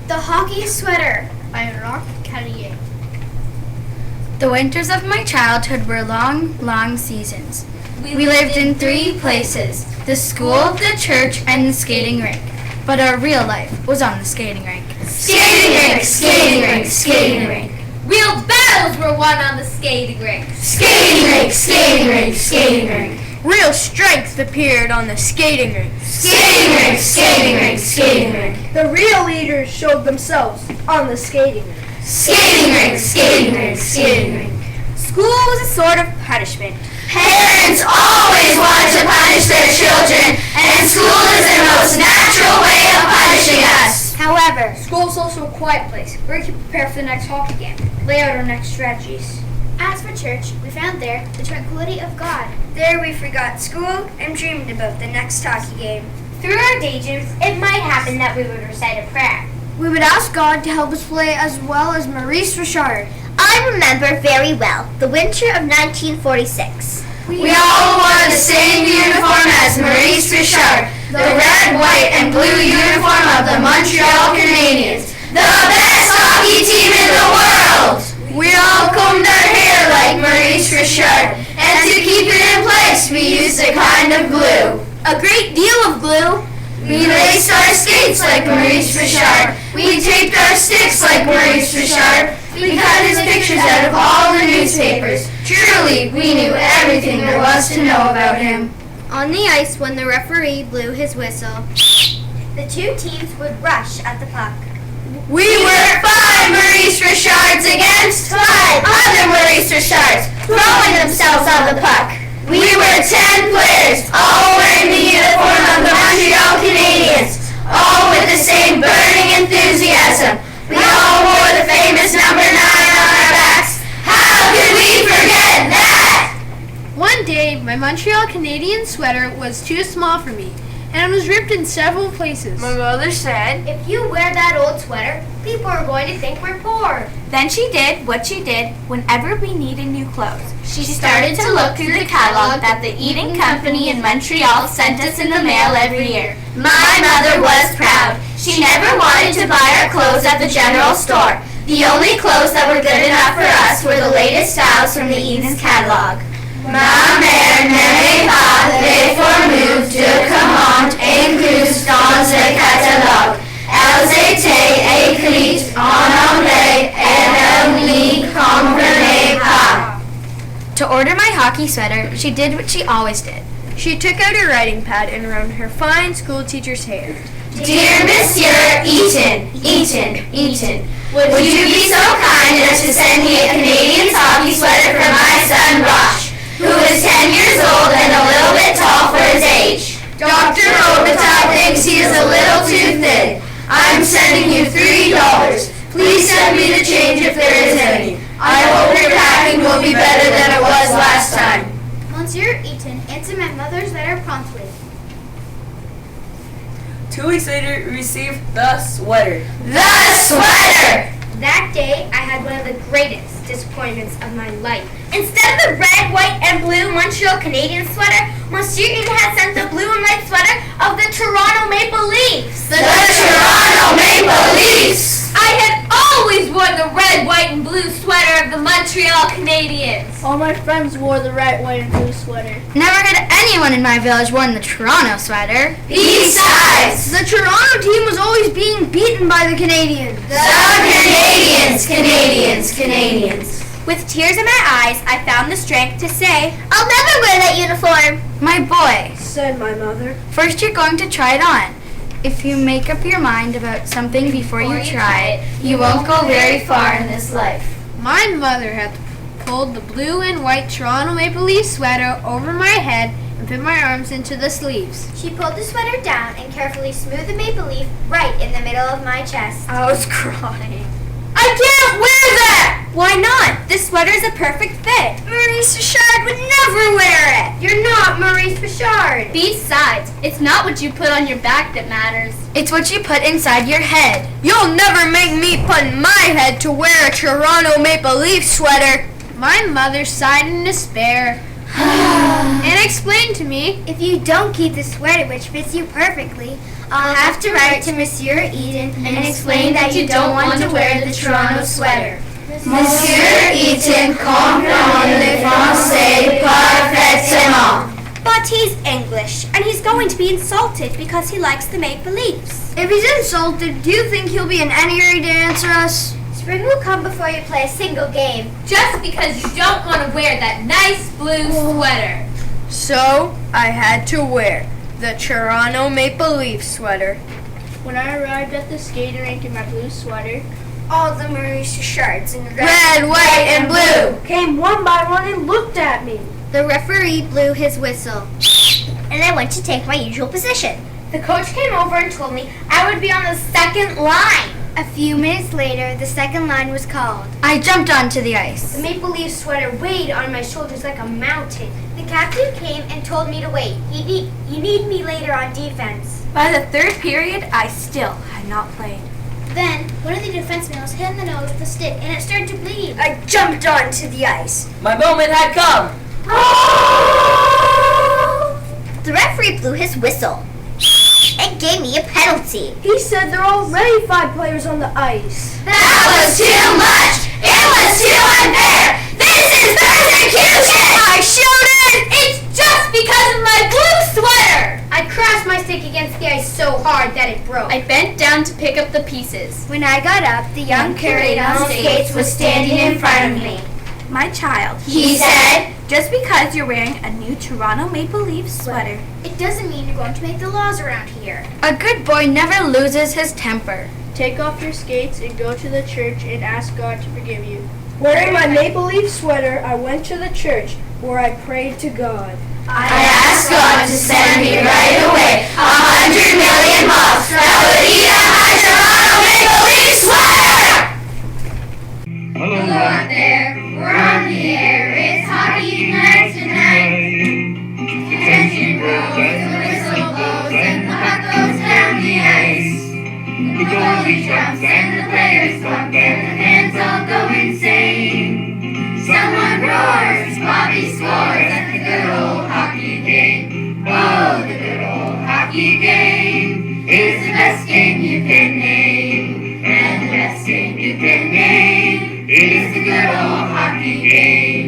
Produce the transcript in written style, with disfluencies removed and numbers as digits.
The Hockey Sweater by Roch Carrier. The winters of my childhood were long, long seasons. We lived in 3 places, the school, the church, and the skating rink. But our real life was on the skating rink. Skating rink, skating rink, skating rink. Real battles were won on the skating rink. Skating rink, skating rink, skating rink. Real strength appeared on the skating rink. Skating rink, skating rink, skating rink. The real leaders showed themselves on the skating rink. Skating rink, skating rink, skating rink. School was a sort of punishment. Parents always want to punish their children, and school is their most natural way of punishing us. However, School is also a quiet place where we can prepare for the next hockey game, lay out our next strategies. as for church, we found there the tranquility of God. There we forgot school and dreamed about the next hockey game. Through our daydreams, it might happen that we would recite a prayer. We would ask God to help us play as well as Maurice Richard. I remember very well the winter of 1946. We all wore the same uniform as Maurice Richard, the red, white, and blue uniform of the Montreal Canadiens, the best hockey team in the world! We all combed our hair like Maurice Richard, and to keep it in place, we used a kind of glue. A great deal of glue. We laced our skates like Maurice Richard. We taped our sticks like Maurice Richard. We cut his pictures out of all the newspapers. Truly, we knew everything there was to know about him. On the ice, when the referee blew his whistle, the 2 teams would rush at the puck. We were 5 Maurice Richards against 5 other Maurice Richards, throwing themselves on the puck. We were 10 players, all wearing the uniform of the Montreal Canadiens, all with the same burning enthusiasm. We all wore the famous number 9 on our backs. How could we forget that? One day, my Montreal Canadiens sweater was too small for me, and it was ripped in several places. My mother said, If you wear that old sweater, people are going to think we're poor. Then she did what she did whenever we needed new clothes. She started to look through the catalog that the Eating Company in Montreal sent us in the mail every year. My mother was proud. She never wanted to buy our clothes at the general store. The only clothes that were good enough for us were the latest styles from the Eden's catalog. Ma mère n'aimait pas les formules de commande incluses dans le catalogue. Elles étaient écrites en anglais et elle n'y comprenait pas. To order my hockey sweater, she did what she always did. She took out a writing pad and wrote her fine school teacher's hand. Dear Monsieur Eaton, would you be so kind as to send me a Canadian hockey sweater for my son Roch, who is 10 years old and a little bit tall for his age? Dr. Robitaille thinks he is a little too thin. I'm sending you $3. Please send me the change if there is any. I hope your packing will be better than it was last time. Monsieur Eaton answered my mother's letter promptly. 2 weeks later, we received the sweater. The sweater! That day, I had one of the greatest disappointments of my life. Instead of the red, white, and blue Montreal Canadiens sweater, Monsieur Eaton had sent the blue and white sweater of the Toronto Maple Leafs. The Toronto Maple Leafs! I had always worn the red, white, and blue sweater of the Montreal Canadiens. All my friends wore the red, white, and blue sweater. Never had anyone in my village worn the Toronto sweater. Besides, The Toronto team was always being beaten by the Canadiens. the Canadians. With tears in my eyes, I found the strength to say, I'll never wear that uniform. My boy, Said my mother. first you're going to try it on. If you make up your mind about something before you try it, you won't go very far in this life. My mother had pulled the blue and white Toronto Maple Leaf sweater over my head and put my arms into the sleeves. She pulled the sweater down and carefully smoothed the maple leaf right in the middle of my chest. I was crying. I can't wear that! Why not? This sweater is a perfect fit. Maurice Richard would never wear it. You're not Maurice Richard. Besides, it's not what you put on your back that matters. It's what you put inside your head. You'll never make me put my head to wear a Toronto Maple Leaf sweater. My mother sighed in despair. And explain to me. If you don't keep the sweater which fits you perfectly, I'll have to write to Monsieur Eden and explain that you don't want to wear the Toronto sweater. Monsieur Eaton comprend le français parfaitement. But he's English, and he's going to be insulted because he likes the make-believes. If he's insulted, do you think he'll be in any hurry to answer us? Spring will come before you play a single game. Just because you don't want to wear that nice blue sweater. So, I had to wear the Toronto Maple Leaf sweater. When I arrived at the skating rink in my blue sweater, All the Maurice shirts in Red, white, and blue Came one by one and looked at me. The referee blew his whistle. And I went to take my usual position. The coach came over and told me I would be on the second line. A few minutes later, the second line was called. I jumped onto the ice. The maple leaf sweater weighed on my shoulders like a mountain. The captain came and told me to wait. You need me later on defense. By the third period, I still had not played. Then, one of the defensemen was hit in the nose with a stick, and it started to bleed. I jumped onto the ice. My moment had come. The referee blew his whistle and gave me a penalty. He said there are already 5 players on the ice. That was too much. It was too unfair. This is persecution. I shouted! It's just because of my blue sweater! I crashed my stick against the ice so hard that it broke. I bent down to pick up the pieces. When I got up, the young curate on skates was standing in front of me. My child, He said, just because you're wearing a new Toronto Maple Leaf sweater, It doesn't mean you're going to make the laws around here. A good boy never loses his temper. Take off your skates and go to the church and ask God to forgive you. Wearing my maple leaf sweater, I went to the church where I prayed to God. I asked God to send me right away 100 million moths that would eat up my Toronto Maple Leaf sweater. Hello out there, we're on the air. It's hockey night tonight. Attention grows, the whistle blows, and the puck goes down the ice. The goalie jumps and the players bump and the fans all go insane. Someone roars, Bobby scores at the good old hockey game. Oh, the good old hockey game is the best game you can name. And the best game you can name is the good old hockey game.